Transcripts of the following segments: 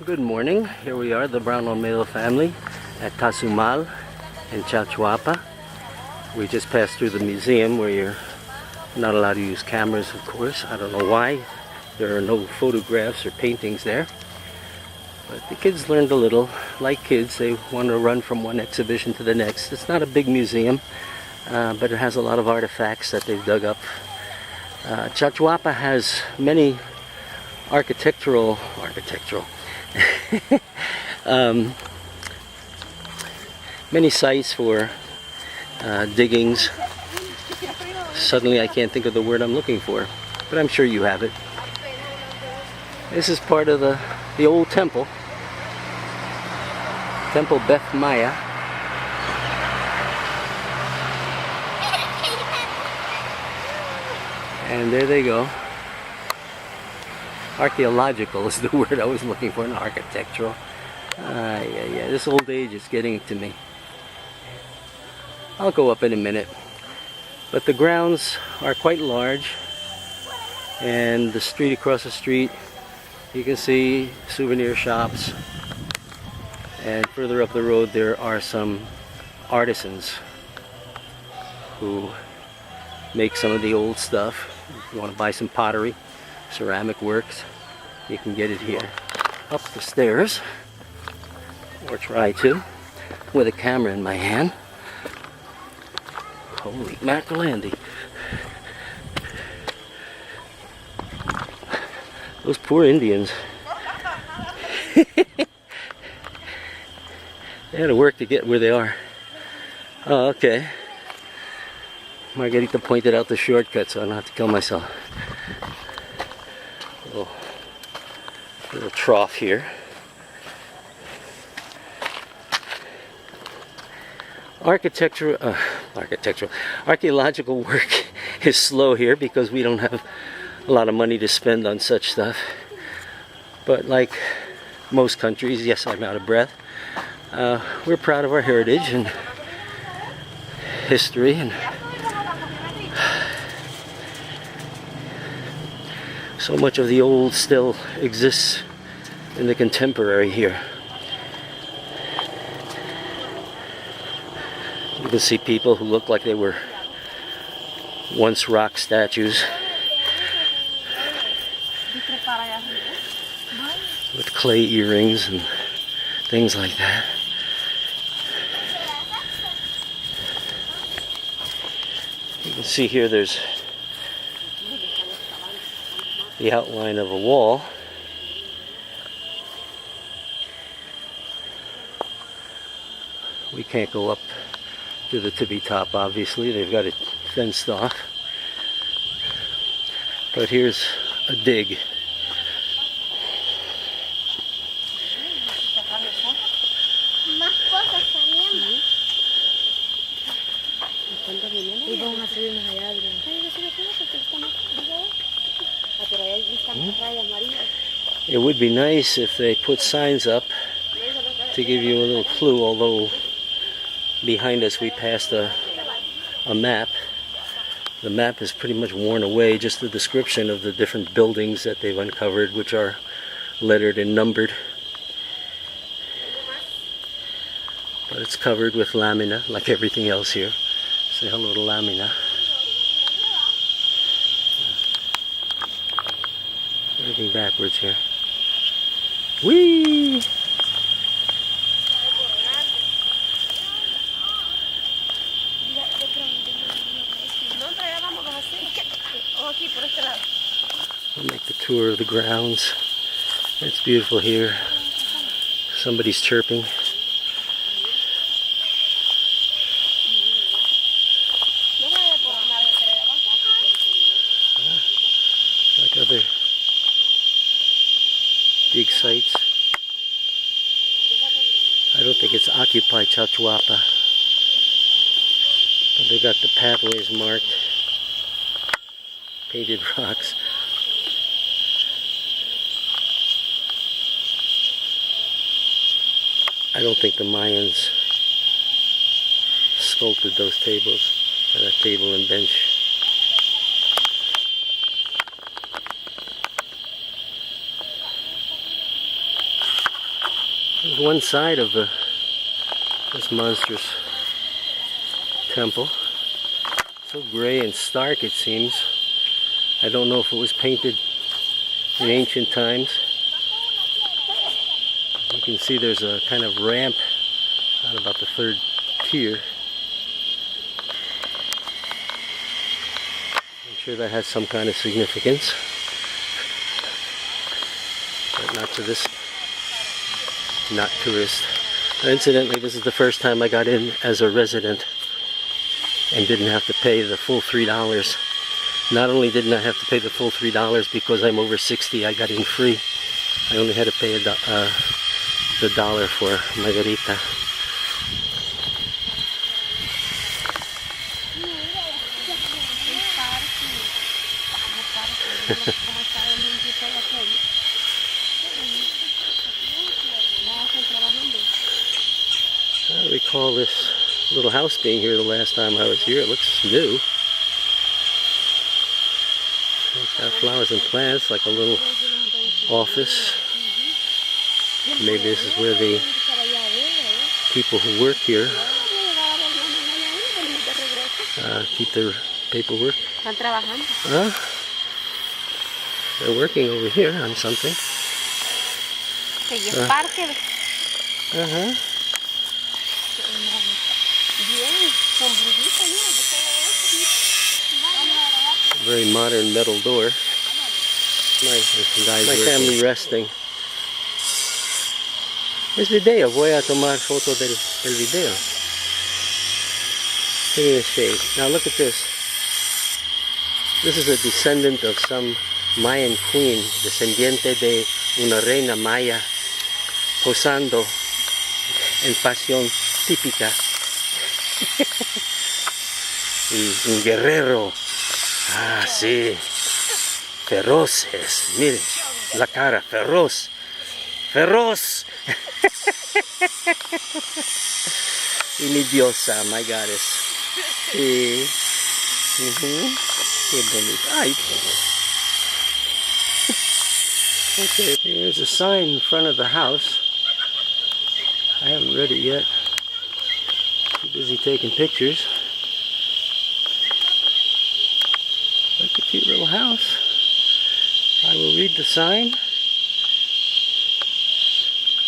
Good morning. Here we are, the Brown-Olmedo family at Tazumal in Chalchuapa. We just passed through the museum where you're not allowed to use cameras, of course. I don't know why. There are no photographs or paintings there. But the kids learned a little. Like kids, they want to run from one exhibition to the next. It's not a big museum, but it has a lot of artifacts that they've dug up. Chachua has many architectural many sites for diggings. Suddenly I can't think of the word I'm looking for, but I'm sure you have it. This is part of the old temple, Temple Beth Maya. And there they go. Archaeological is the word I was looking for, not architectural. Yeah, this old age is getting to me. I'll go up in a minute. But the grounds are quite large, and the street across the street, you can see souvenir shops. And further up the road there are some artisans who make some of the old stuff. If you want to buy some pottery, ceramic works, you can get it here. Up the stairs, or try to, with a camera in my hand. Holy mackerel, those poor Indians. They had to work to get where they are. Oh, okay. Margarita pointed out the shortcut, so I don't have to kill myself. Little trough here. Archaeological work is slow here because we don't have a lot of money to spend on such stuff. But like most countries, yes, I'm out of breath. We're proud of our heritage and history, and so much of the old still exists in the contemporary here. You can see people who look like they were once rock statues with clay earrings and things like that. You can see here there's the outline of a wall. We can't go up to the tippy top, obviously. They've got it fenced off. But here's a dig. It would be nice if they put signs up to give you a little clue, although behind us we passed a map. The map is pretty much worn away, just the description of the different buildings that they've uncovered, which are lettered and numbered. But it's covered with lamina, like everything else here. Say hello to lamina. Everything backwards here. Whee! I'll make the tour of the grounds. It's beautiful here. Somebody's chirping. Like other dig sites. I don't think it's occupied, Chachua, but they got the pathways marked, painted rocks. I don't think the Mayans sculpted those tables, or that table and bench. There's one side of this monstrous temple. So gray and stark it seems. I don't know if it was painted in ancient times. You can see there's a kind of ramp on about the third tier. I'm sure that has some kind of significance, but not to this, not tourist. Incidentally, this is the first time I got in as a resident and didn't have to pay the full $3. Not only didn't I have to pay the full $3 because I'm over 60, I got in free. I only had to pay the $1 for Margarita. I recall this little house being here the last time I was here. It looks new. It's got flowers and plants, like a little office. Maybe this is where the people who work here keep their paperwork. They're working over here on something. Parque. Very modern metal door. My family resting. Es video. Voy a tomar foto del video. Give me a shade. Now look at this. This is a descendant of some Mayan queen, descendiente de una reina maya, posando en pasión típica. Un guerrero. Ah, sí. Feroces. Miren, la cara, feroz. Feroz. Y mi diosa, my goddess. Sí. Qué bonito. Ay. Okay, there's a sign in front of the house. I haven't read it yet. Too busy taking pictures. That's a cute little house. I will read the sign.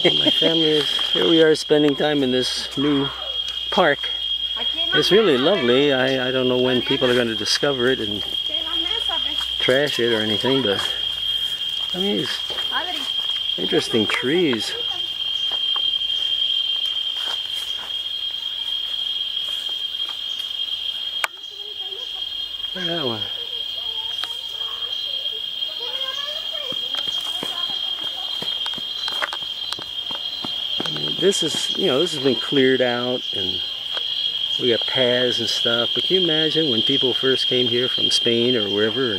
Well, my family is here. We are spending time in this new park. It's really lovely. I don't know when people are going to discover it and trash it or anything, but I mean, these interesting trees. Look at that one. I mean, this is, this has been cleared out and we got paths and stuff. But can you imagine when people first came here from Spain or wherever,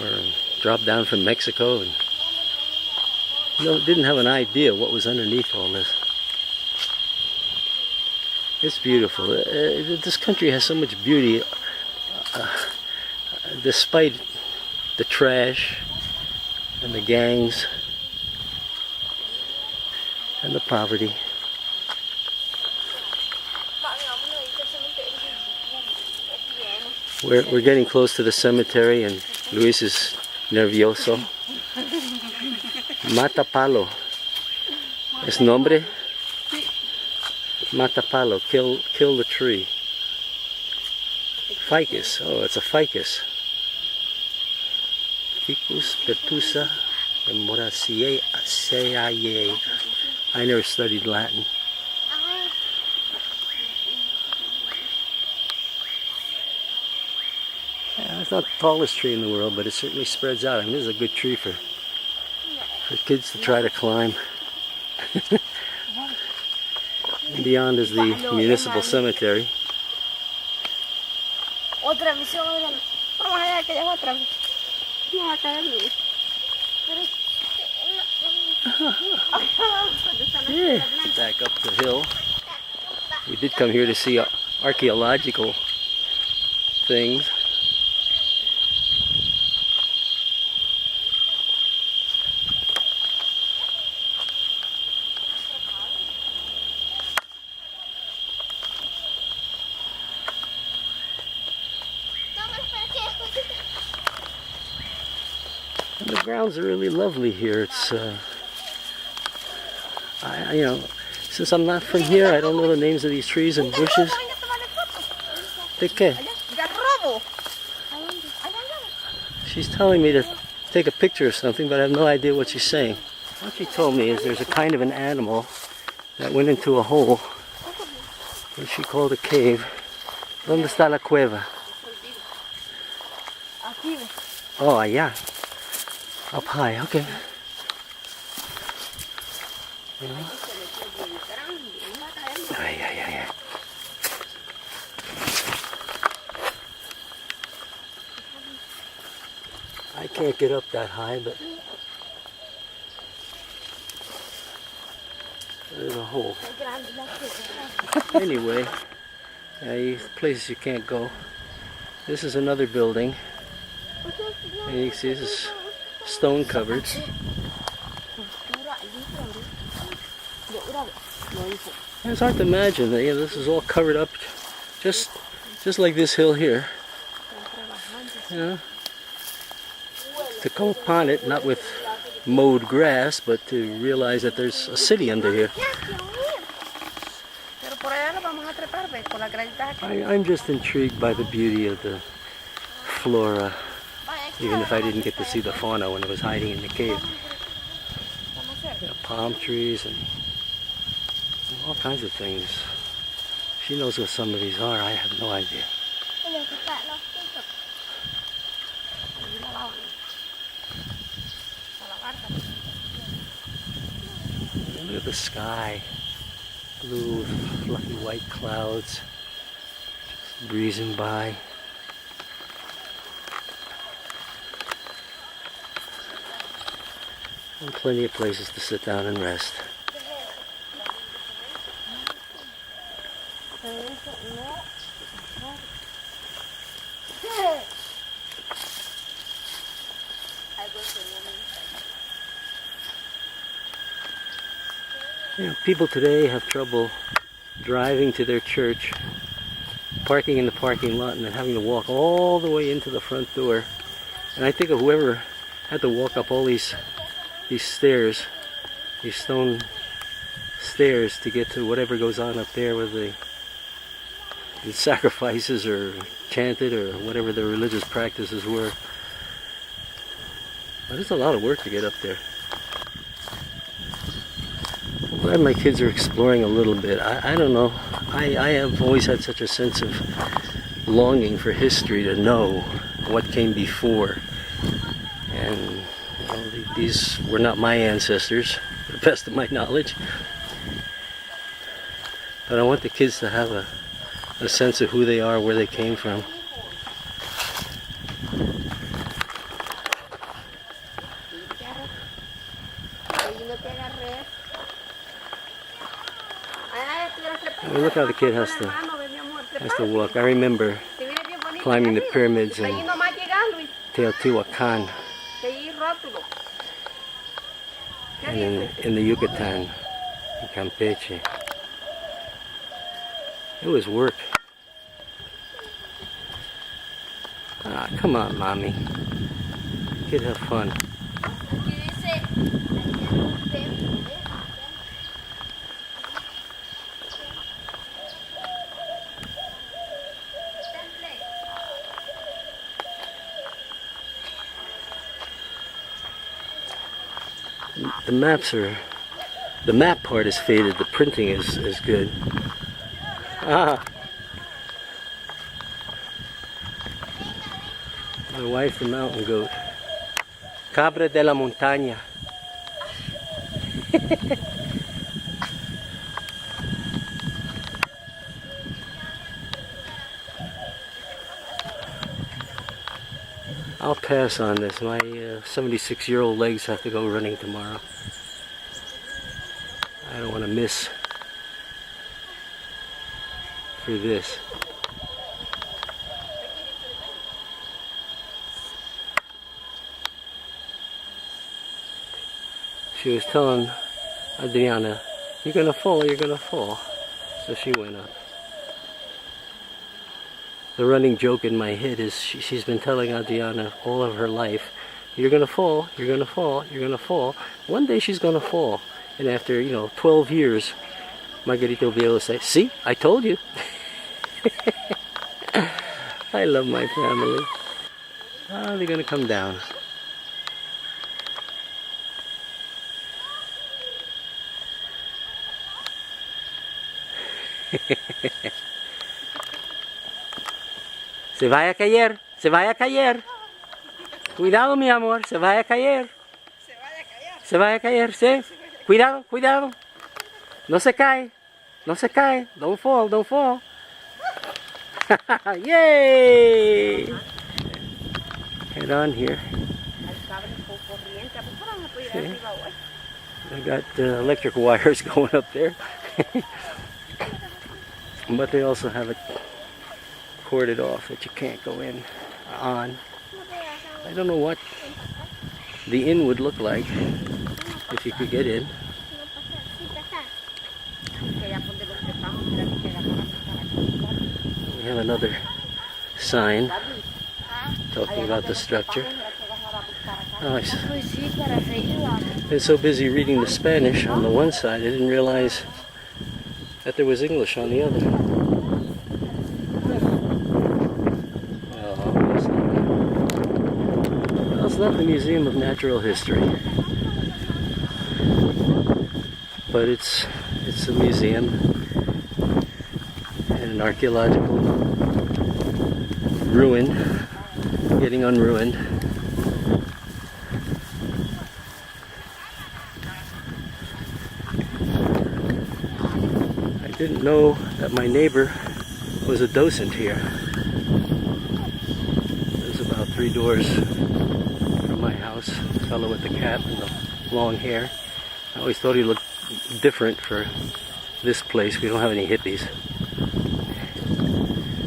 or dropped down from Mexico and didn't have an idea what was underneath all this. It's beautiful. This country has so much beauty. Despite the trash and the gangs and the poverty. We're getting close to the cemetery and Luis is nervioso. Mata palo. ¿Es nombre? Mata palo. Kill the tree. Ficus. Oh, it's a ficus. Ficus pertusa moraceae. I never studied Latin. Yeah, it's not the tallest tree in the world, but it certainly spreads out. I mean, this is a good tree for kids to try to climb. And beyond is the municipal cemetery. Otra misión, vamos allá que ya es otra. No va a caer Luis. Yeah, back up the hill. We did come here to see archaeological things. And the grounds are really lovely here. It's, you know, since I'm not from here, I don't know the names of these trees and bushes. ¿De qué? She's telling me to take a picture of something, but I have no idea what she's saying. What she told me is there's a kind of an animal that went into a hole, which she called a cave. ¿Dónde está la cueva? Oh, allá. Up high, okay. Ay, ay, ay, ay. I can't get up that high, but there's a hole. Anyway, places you can't go. This is another building. And you can see this is stone covered. It's hard to imagine that this is all covered up, just like this hill here. You know, to come upon it, not with mowed grass, but to realize that there's a city under here. I'm just intrigued by the beauty of the flora, even if I didn't get to see the fauna when I was hiding in the cave. Palm trees and all kinds of things. She knows what some of these are. I have no idea. Look at the sky. Blue, fluffy white clouds just breezing by. And plenty of places to sit down and rest. You know, people today have trouble driving to their church, parking in the parking lot, and then having to walk all the way into the front door. And I think of whoever had to walk up all these stairs, these stone stairs, to get to whatever goes on up there, whether the sacrifices or chanted or whatever their religious practices were. But it's a lot of work to get up there. I'm glad my kids are exploring a little bit. I don't know. I have always had such a sense of longing for history, to know what came before. And these were not my ancestors, to the best of my knowledge. But I want the kids to have a sense of who they are, where they came from. I mean, look how the kid has to walk. I remember climbing the pyramids in Teotihuacan and in the Yucatan, in Campeche. It was work. Ah, come on, mommy. Kid, have fun. The map part is faded, the printing is good. Ah. My wife, the mountain goat. Cabra de la montaña. I'll pass on this. My 76-year-old legs have to go running tomorrow. I don't want to miss for this. She was telling Adriana, you're gonna fall, you're gonna fall. So she went up. The running joke in my head is she's been telling Adriana all of her life, you're gonna fall, you're gonna fall, you're gonna fall. One day she's gonna fall. And after, 12 years, Margarita will be able to say, see, I told you. I love my family. Oh, they're gonna come down. Se va a caer, se va a caer. Cuidado, mi amor, se va a caer. Se va a caer, sí. Cuidado, cuidado. No se cae, no se cae. Don't fall, don't fall. Yay! Head on here. Okay. I got electric wires going up there. But they also have it corded off that you can't go in on. I don't know what the inn would look like if you could get in. We have another sign talking about the structure. Oh, I've been so busy reading the Spanish on the one side, I didn't realize that there was English on the other. Well, it's not the Museum of Natural History, but it's a museum and an archaeological ruin, getting unruined. I didn't know that my neighbor was a docent here. It was about 3 doors from my house. The fellow with the cap and the long hair. I always thought he looked different for this place. We don't have any hippies.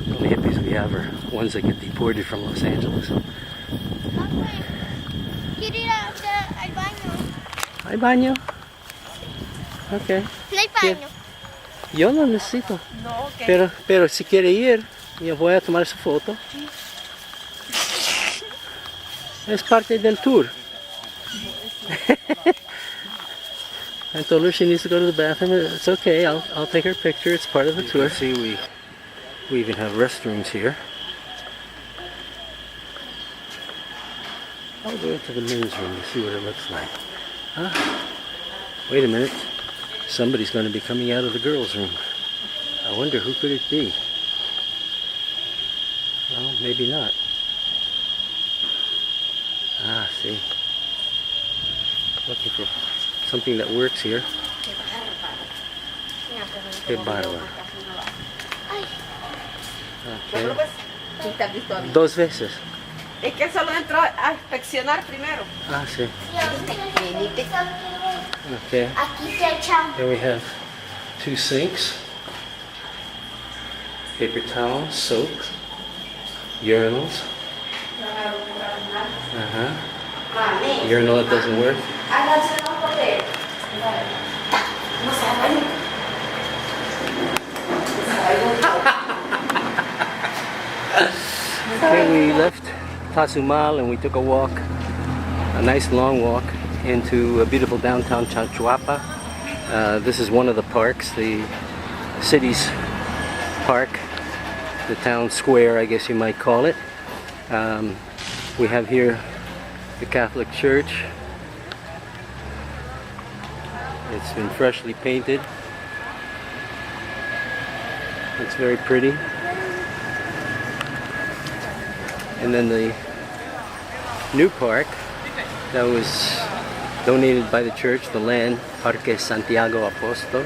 The only hippies we have are ones that get deported from Los Angeles. ¿Hay baño? Okay. No hay baño. Yo no necesito. No, okay. Pero si quiere ir, yo voy a tomar su foto. Es parte del tour. I told her she needs to go to the bathroom. It's okay. I'll take her picture. It's part of the tour. See, we even have restrooms here. I'll go into the men's room and see what it looks like. Huh? Wait a minute. Somebody's going to be coming out of the girls' room. I wonder who could it be? Well, maybe not. Ah, see. Looking for something that works here. Qué bárbaro. Okay. Dos veces. Es que solo entró a inspeccionar primero. Ah, sí. Okay. Here we have 2 sinks, paper towels, soap, urinals. Urinal that doesn't work. Okay, we left Tazumal and we took a walk, a nice long walk into a beautiful downtown Chalchuapa. This is one of the parks, the city's park, the town square, I guess you might call it. We have here the Catholic Church. It's been freshly painted. It's very pretty. And then the new park that was donated by the church, the land, Parque Santiago Apóstol.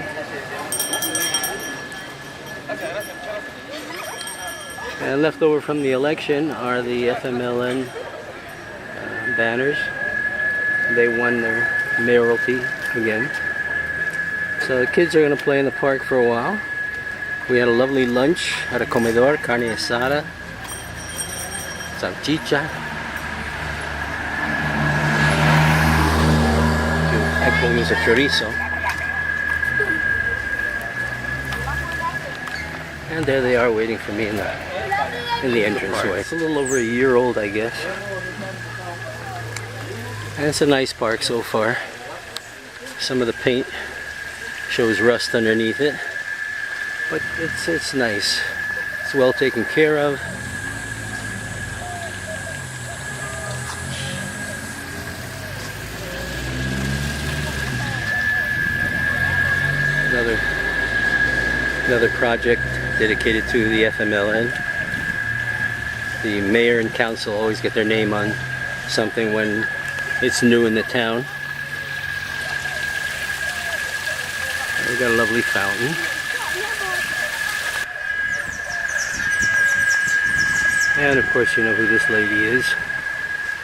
And left over from the election are the FMLN banners. They won their mayoralty again. So the kids are going to play in the park for a while. We had a lovely lunch at a comedor, carne asada, salchicha, actually use a chorizo. And there they are waiting for me in the in the entranceway. It's a little over a year old, I guess. And it's a nice park so far. Some of the paint shows rust underneath it, but it's nice. It's well taken care of. Another project dedicated to the FMLN. The mayor and council always get their name on something when it's new in the town. We got a lovely fountain. And of course you know who this lady is.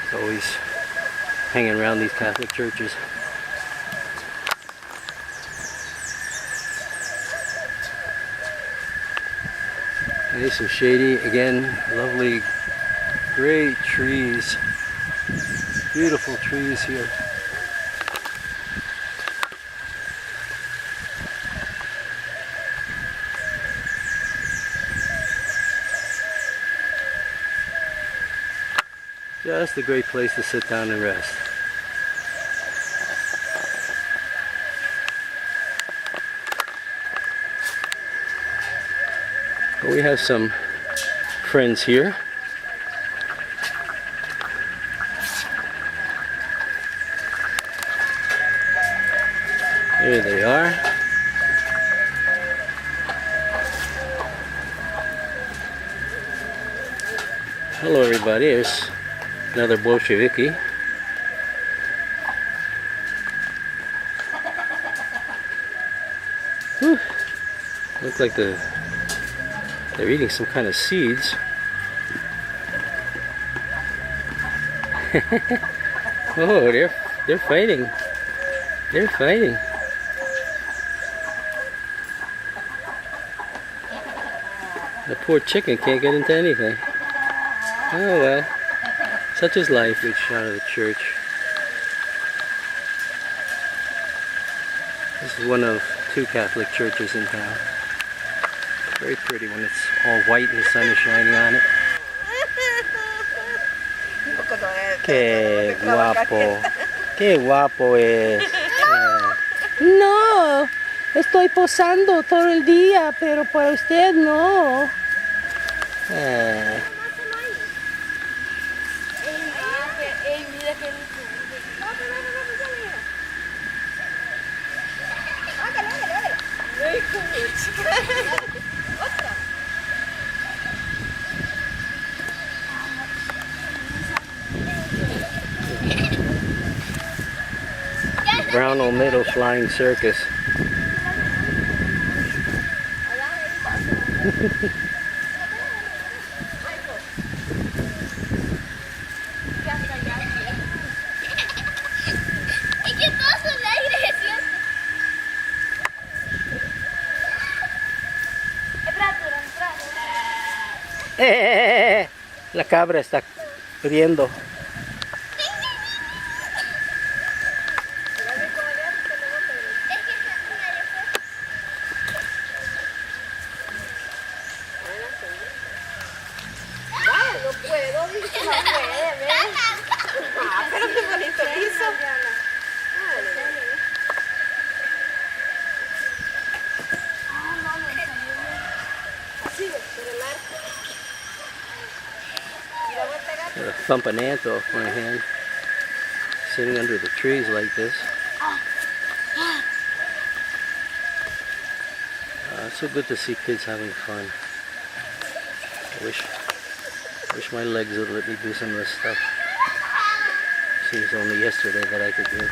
She's always hanging around these Catholic churches. Nice and shady. Again, lovely, great trees. Beautiful trees here. Just a great place to sit down and rest. We have some friends here. Here they are. Hello everybody, there's another Bolsheviki. Whew. Looks like they're eating some kind of seeds. Oh, they're fighting. They're fighting. The poor chicken can't get into anything. Oh well, such is life. Good shot of the church. This is one of two Catholic churches in town. Very pretty when it's all white and the sun is shining on it. Qué guapo. Qué guapo es. No, estoy posando todo el día, pero para usted no. Brown-Olmedo flying circus. La cabra está riendo. Pero qué bonito hizo. Got a thumping ant off my hand. Sitting under the trees like this. It's so good to see kids having fun. I wish my legs would let me do some of this stuff. Seems only yesterday that I could do it.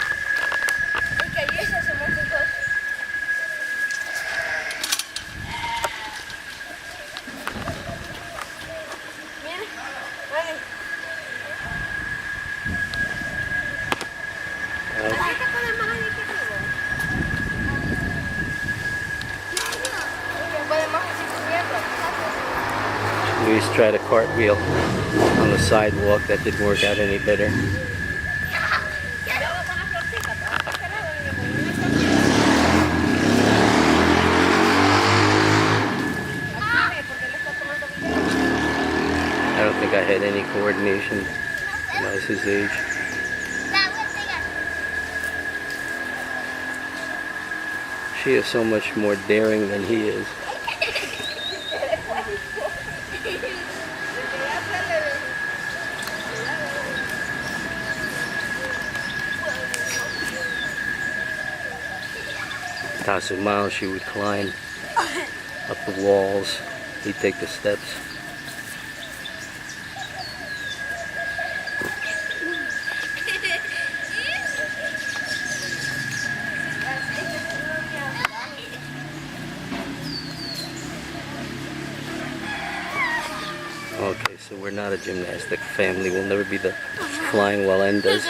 Luis tried a cartwheel on the sidewalk. That didn't work out any better. don't think I had any coordination when I was his age. She is so much more daring than he is. Tasumal, she would climb up the walls. He'd take the steps. Okay, so we're not a gymnastic family. We'll never be the flying walendas.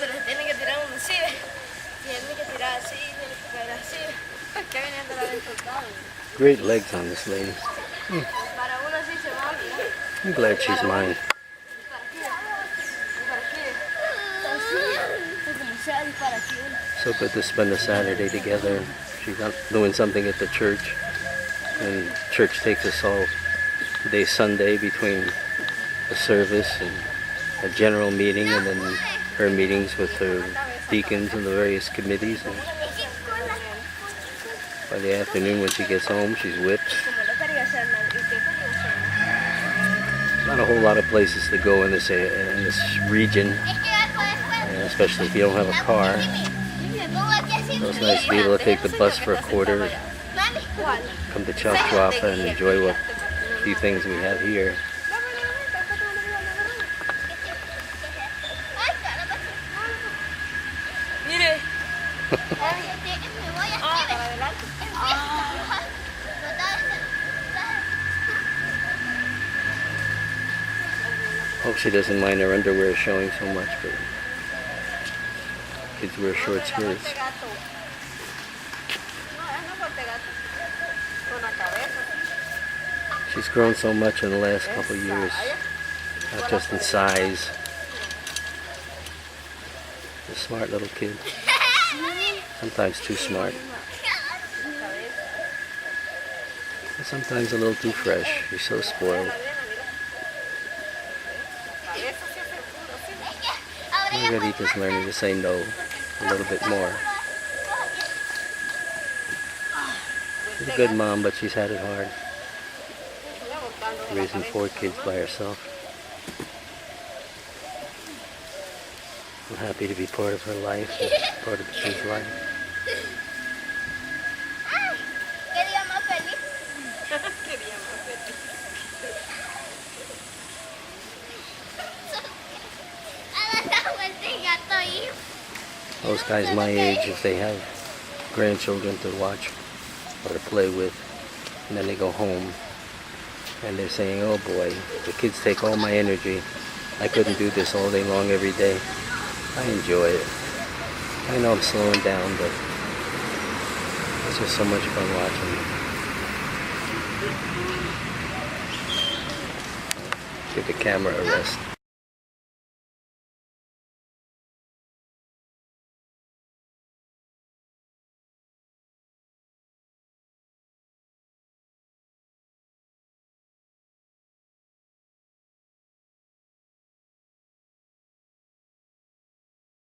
Pero se tiene que tirar uno así, ¿ves? Tiene que tirar así, tiene que caer así. ¿Por qué venía de la resultado? Great legs on this lady. Para uno así se va a olvidar. I'm glad she's mine. So good to spend a Saturday together. She's out doing something at the church. And church takes us all day Sunday between a service and a general meeting, and then her meetings with the deacons and the various committees. And by the afternoon when she gets home, she's whipped. Not a whole lot of places to go in this region, and especially if you don't have a car. So it's nice to be able to take the bus for a quarter, come to Chalchuapa and enjoy what few things we have here. Hope she doesn't mind her underwear showing so much, but kids wear short skirts. She's grown so much in the last couple of years, not just in size. A smart little kid. Sometimes too smart. But sometimes a little too fresh. She's so spoiled. Margarita's learning to say no a little bit more. She's a good mom, but she's had it hard. Raising 4 kids by herself. I'm happy to be part of her life, part of the kid's life. Those guys my age, if they have grandchildren to watch or to play with, and then they go home and they're saying, oh boy, the kids take all my energy. I couldn't do this all day long every day. I enjoy it. I know I'm slowing down, but it's just so much fun watching it. Give the camera a rest.